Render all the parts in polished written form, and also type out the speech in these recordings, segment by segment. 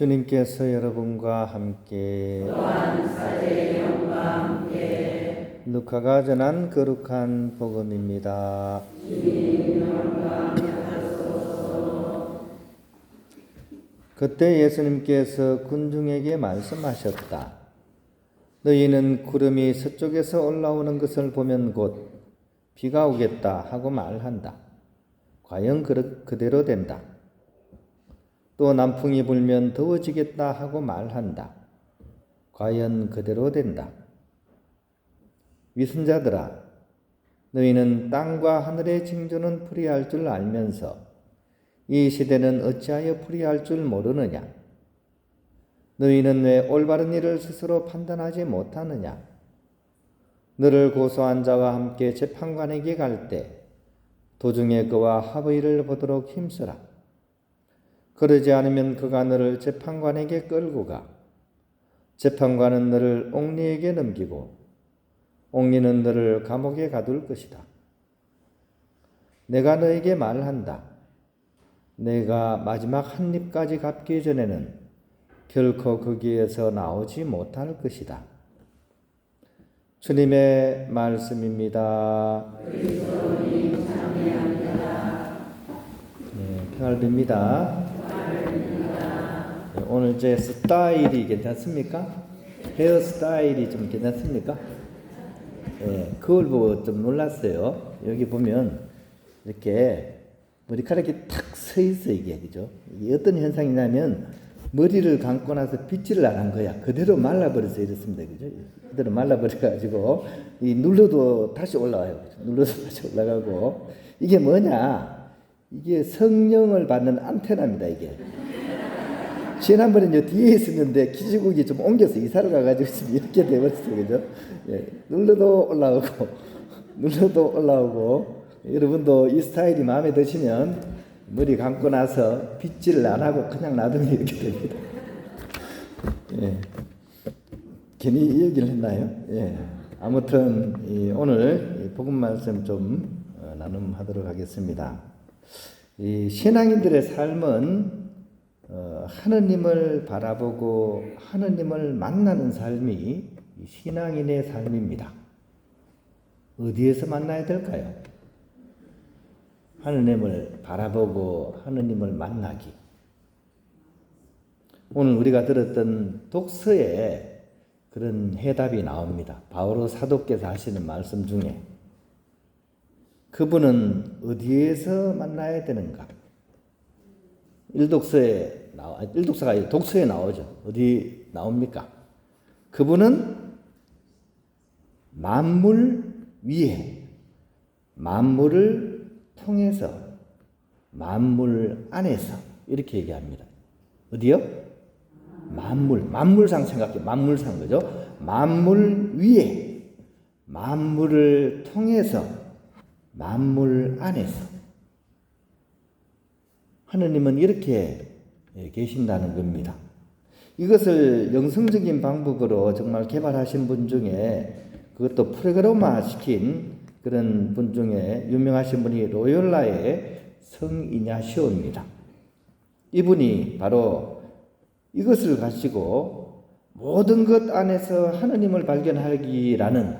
주님께서 여러분과 함께 루카가 전한 거룩한 복음입니다. 그때 예수님께서 군중에게 말씀하셨다. 너희는 구름이 서쪽에서 올라오는 것을 보면 곧 비가 오겠다 하고 말한다. 과연 그대로 된다. 또 남풍이 불면 더워지겠다 하고 말한다. 과연 그대로 된다. 위선자들아, 너희는 땅과 하늘의 징조는 풀이할 줄 알면서 이 시대는 어찌하여 풀이할 줄 모르느냐? 너희는 왜 올바른 일을 스스로 판단하지 못하느냐? 너를 고소한 자와 함께 재판관에게 갈 때 도중에 그와 합의를 보도록 힘쓰라. 그러지 않으면 그가 너를 재판관에게 끌고 가. 재판관은 너를 옥리에게 넘기고 옥리는 너를 감옥에 가둘 것이다. 내가 너에게 말한다. 내가 마지막 한 입까지 갚기 전에는 결코 거기에서 나오지 못할 것이다. 주님의 말씀입니다. 평을 빕니다. 오늘 제 스타일이 괜찮습니까? 헤어스타일이 좀 괜찮습니까? 그걸 보고 좀 놀랐어요. 여기 보면 이렇게 머리카락이 탁 서 있어, 이게, 그죠? 이게 어떤 현상이냐면 머리를 감고 나서 빗질을 안 한 거야. 그대로 말라버려서 이렇습니다, 그죠? 그대로 말라버려가지고 눌러도 다시 올라와요. 눌러도 다시 올라가고. 이게 뭐냐? 이게 성령을 받는 안테나입니다, 이게. 지난번에 이제 뒤에 있었는데 기지국이 좀 옮겨서 이사를 가가지고 지금 이렇게 돼버렸어요, 그죠? 눌러도 올라오고, 눌러도 올라오고. 여러분도 이 스타일이 마음에 드시면 머리 감고 나서 빗질을 안 하고 그냥 놔두면 이렇게 됩니다. 괜히 이 얘기를 했나요? 아무튼 오늘 복음 말씀 좀 나눔하도록 하겠습니다. 이 신앙인들의 삶은 하느님을 바라보고 하느님을 만나는 삶이 신앙인의 삶입니다. 어디에서 만나야 될까요? 하느님을 바라보고 하느님을 만나기. 오늘 우리가 들었던 독서에 그런 해답이 나옵니다. 바오로 사도께서 하시는 말씀 중에 그분은 어디에서 만나야 되는가? 독서가 아니라 독서에 나오죠. 어디 나옵니까? 그분은 만물 위에, 만물을 통해서, 만물 안에서 이렇게 얘기합니다. 어디요? 만물상 생각해. 만물상, 그죠? 만물 위에, 만물을 통해서, 만물 안에서. 하느님은 이렇게 계신다는 겁니다. 이것을 영성적인 방법으로 정말 개발하신 분 중에 그것도 프로그래머 시킨 그런 분 중에 유명하신 분이 로욜라의 성이냐시오입니다. 이분이 바로 이것을 가지고 모든 것 안에서 하느님을 발견하기라는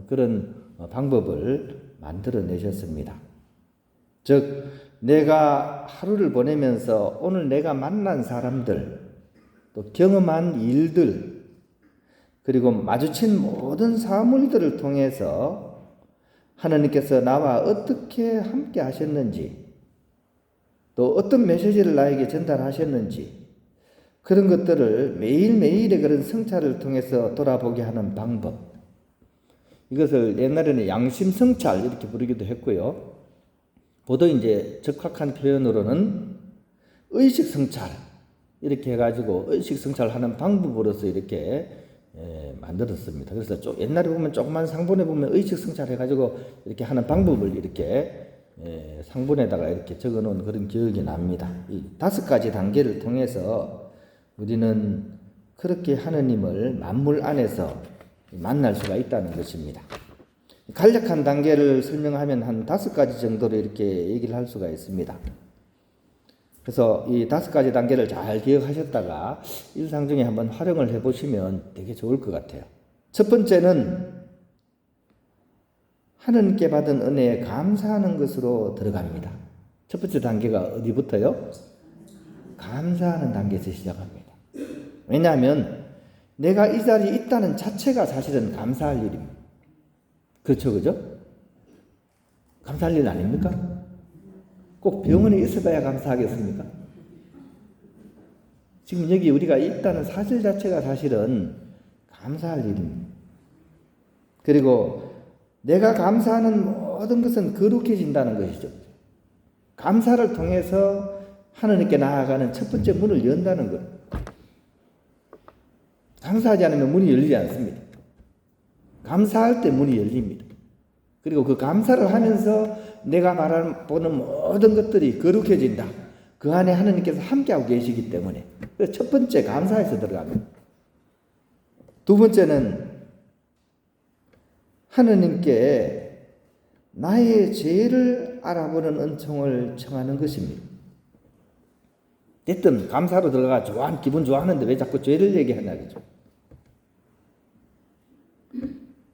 그런 방법을 만들어내셨습니다. 즉 내가 하루를 보내면서 오늘 내가 만난 사람들, 또 경험한 일들, 그리고 마주친 모든 사물들을 통해서 하나님께서 나와 어떻게 함께 하셨는지, 또 어떤 메시지를 나에게 전달하셨는지, 그런 것들을 매일매일의 그런 성찰을 통해서 돌아보게 하는 방법. 이것을 옛날에는 양심성찰 이렇게 부르기도 했고요. 보통 이제 적확한 표현으로는 의식성찰 이렇게 해가지고 의식성찰하는 방법으로서 이렇게 만들었습니다. 그래서 옛날에 보면 조그만 상본에 보면 의식성찰 해가지고 이렇게 하는 방법을 이렇게 상본에다가 이렇게 적어 놓은 그런 기억이 납니다. 이 5가지 단계를 통해서 우리는 그렇게 하느님을 만물 안에서 만날 수가 있다는 것입니다. 간략한 단계를 설명하면 한 5가지 정도로 이렇게 얘기를 할 수가 있습니다. 그래서 이 5가지 단계를 잘 기억하셨다가 일상 중에 한번 활용을 해보시면 되게 좋을 것 같아요. 첫 번째는 하나님께 받은 은혜에 감사하는 것으로 들어갑니다. 첫 번째 단계가 어디부터요? 감사하는 단계에서 시작합니다. 왜냐하면 내가 이 자리에 있다는 자체가 사실은 감사할 일입니다. 그렇죠, 그죠? 감사할 일 아닙니까? 꼭 병원에 있어봐야 감사하겠습니까? 지금 여기 우리가 있다는 사실 자체가 사실은 감사할 일입니다. 그리고 내가 감사하는 모든 것은 거룩해진다는 것이죠. 감사를 통해서 하나님께 나아가는 첫 번째 문을 연다는 것. 감사하지 않으면 문이 열리지 않습니다. 감사할 때 문이 열립니다. 그리고 그 감사를 하면서 내가 말하는 모든 것들이 거룩해진다. 그 안에 하나님께서 함께하고 계시기 때문에. 그래서 첫 번째 감사에서 들어갑니다. 두 번째는 하나님께 나의 죄를 알아보는 은총을 청하는 것입니다. 됐든 감사로 들어가 기분 좋아하는데 왜 자꾸 죄를 얘기하냐죠.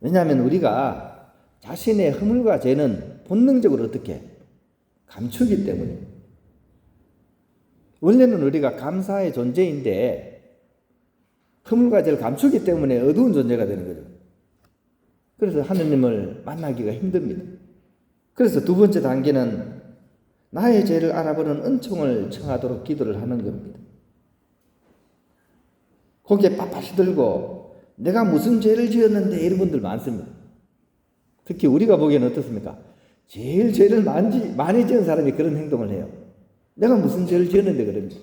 왜냐하면 우리가 자신의 허물과 죄는 본능적으로 어떻게 감추기 때문에. 원래는 우리가 감사의 존재인데 허물과 죄를 감추기 때문에 어두운 존재가 되는 거죠. 그래서 하느님을 만나기가 힘듭니다. 그래서 두 번째 단계는 나의 죄를 알아보는 은총을 청하도록 기도를 하는 겁니다. 고개 빳빳이 들고 내가 무슨 죄를 지었는데 이런 분들 많습니다. 특히 우리가 보기에는 어떻습니까? 제일 죄를 많이 지은 사람이 그런 행동을 해요. 내가 무슨 죄를 지었는데 그럽니다.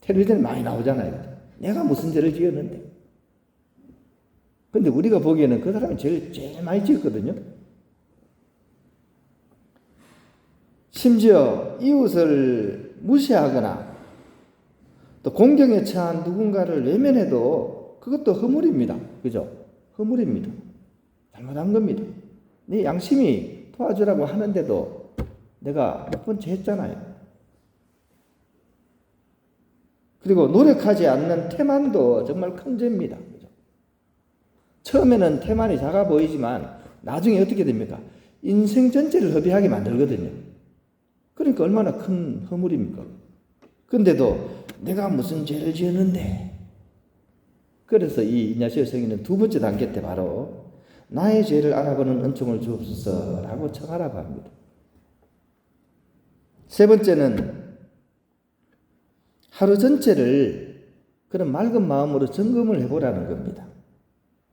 텔레비전에 많이 나오잖아요. 내가 무슨 죄를 지었는데. 근데 우리가 보기에는 그 사람이 제일 많이 지었거든요. 심지어 이웃을 무시하거나 또 공경에 처한 누군가를 외면해도 그것도 허물입니다. 그죠? 허물입니다. 잘못한 겁니다. 네 양심이 도와주라고 하는데도 내가 몇 번째 했잖아요. 그리고 노력하지 않는 태만도 정말 큰 죄입니다. 그죠? 처음에는 태만이 작아 보이지만 나중에 어떻게 됩니까? 인생 전체를 허비하게 만들거든요. 그러니까 얼마나 큰 허물입니까? 근데도 내가 무슨 죄를 지었는데. 그래서 이 이냐시오 성인은 두 번째 단계 때 바로 나의 죄를 알아보는 은총을 주옵소서라고 청하라고 합니다. 세 번째는 하루 전체를 그런 맑은 마음으로 점검을 해보라는 겁니다.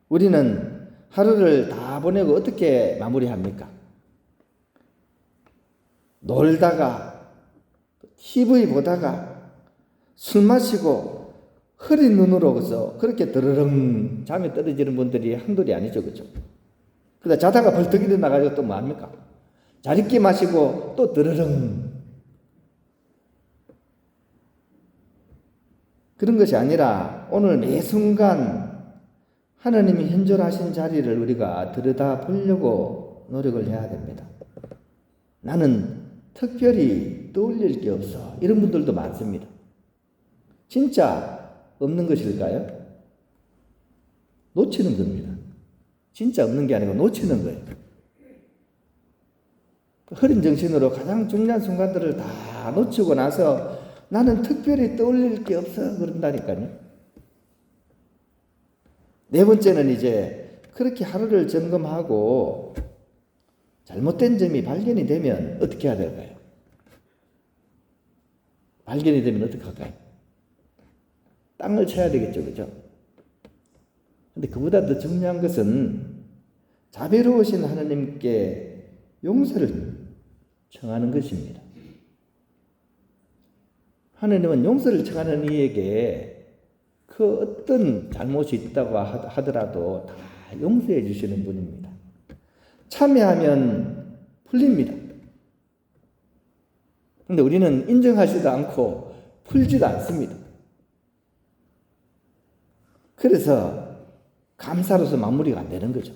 우리는 하루를 다 보내고 어떻게 마무리합니까? 놀다가 TV 보다가 술 마시고 흐린 눈으로 그렇게 드르릉 잠에 떨어지는 분들이 한둘이 아니죠. 그죠? 그러다 자다가 벌떡 일어나가지고 또 뭐합니까? 자리끼 마시고 또 드르릉. 그런 것이 아니라 오늘 매 순간 하나님이 현존하신 자리를 우리가 들여다보려고 노력을 해야 됩니다. 나는 특별히 떠올릴 게 없어. 이런 분들도 많습니다. 진짜 없는 것일까요? 놓치는 겁니다. 진짜 없는 게 아니고 놓치는 거예요. 흐린 정신으로 가장 중요한 순간들을 다 놓치고 나서 나는 특별히 떠올릴 게 없어 그런다니까요. 네 번째는 이제 그렇게 하루를 점검하고 잘못된 점이 발견이 되면 어떻게 해야 될까요? 발견이 되면 어떻게 할까요? 땅을 쳐야 되겠죠. 그죠? 근데 그보다 더 중요한 것은 자비로우신 하나님께 용서를 청하는 것입니다. 하나님은 용서를 청하는 이에게 그 어떤 잘못이 있다고 하더라도 다 용서해 주시는 분입니다. 참여하면 풀립니다. 그런데 우리는 인정하지도 않고 풀지도 않습니다. 그래서 감사로서 마무리가 안 되는 거죠.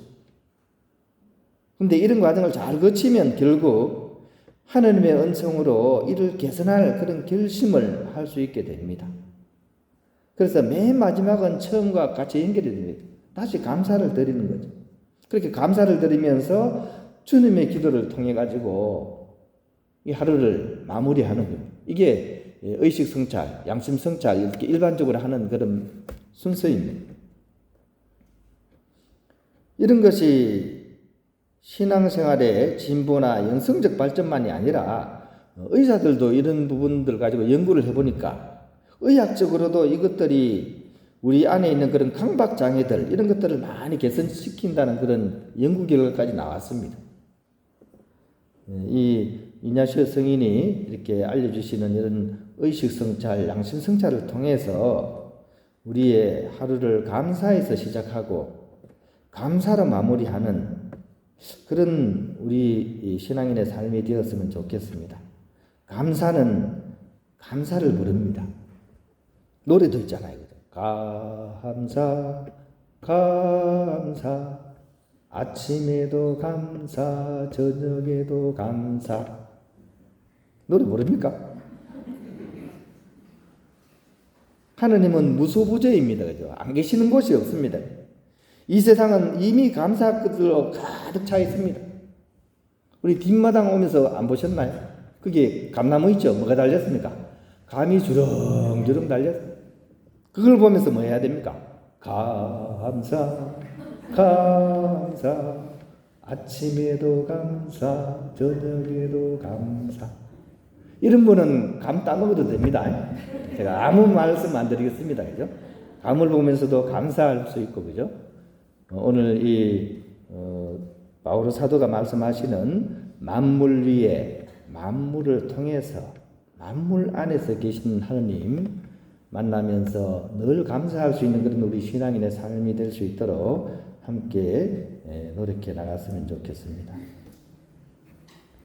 근데 이런 과정을 잘 거치면 결국 하나님의 은총으로 이를 개선할 그런 결심을 할 수 있게 됩니다. 그래서 맨 마지막은 처음과 같이 연결이 됩니다. 다시 감사를 드리는 거죠. 그렇게 감사를 드리면서 주님의 기도를 통해 가지고 이 하루를 마무리하는 거예요. 이게 의식 성찰, 양심 성찰 이렇게 일반적으로 하는 그런 순서입니다. 이런 것이 신앙생활의 진보나 영성적 발전만이 아니라 의사들도 이런 부분들 가지고 연구를 해보니까 의학적으로도 이것들이 우리 안에 있는 그런 강박 장애들 이런 것들을 많이 개선시킨다는 그런 연구 결과까지 나왔습니다. 이 이냐시오 성인이 이렇게 알려주시는 이런 의식 성찰, 양심 성찰을 통해서 우리의 하루를 감사해서 시작하고 감사로 마무리하는 그런 우리 신앙인의 삶이 되었으면 좋겠습니다. 감사는 감사를 부릅니다. 노래도 있잖아요. 감사, 감사, 아침에도 감사, 저녁에도 감사. 노래 모릅니까? 하느님은 무소부재입니다. 그죠? 안 계시는 곳이 없습니다. 이 세상은 이미 감사함으로 가득 차 있습니다. 우리 뒷마당 오면서 안 보셨나요? 그게 감나무 있죠? 뭐가 달렸습니까? 감이 주렁주렁 달렸어요. 그걸 보면서 뭐 해야 됩니까? 감사, 감사, 아침에도 감사, 저녁에도 감사. 이런 분은 감 따먹어도 됩니다. 제가 아무 말씀 안 드리겠습니다. 그죠? 감을 보면서도 감사할 수 있고, 그죠? 오늘 이 바오로 사도가 말씀하시는 만물 위에 만물을 통해서 만물 안에서 계신 하느님 만나면서 늘 감사할 수 있는 그런 우리 신앙인의 삶이 될 수 있도록 함께 노력해 나갔으면 좋겠습니다.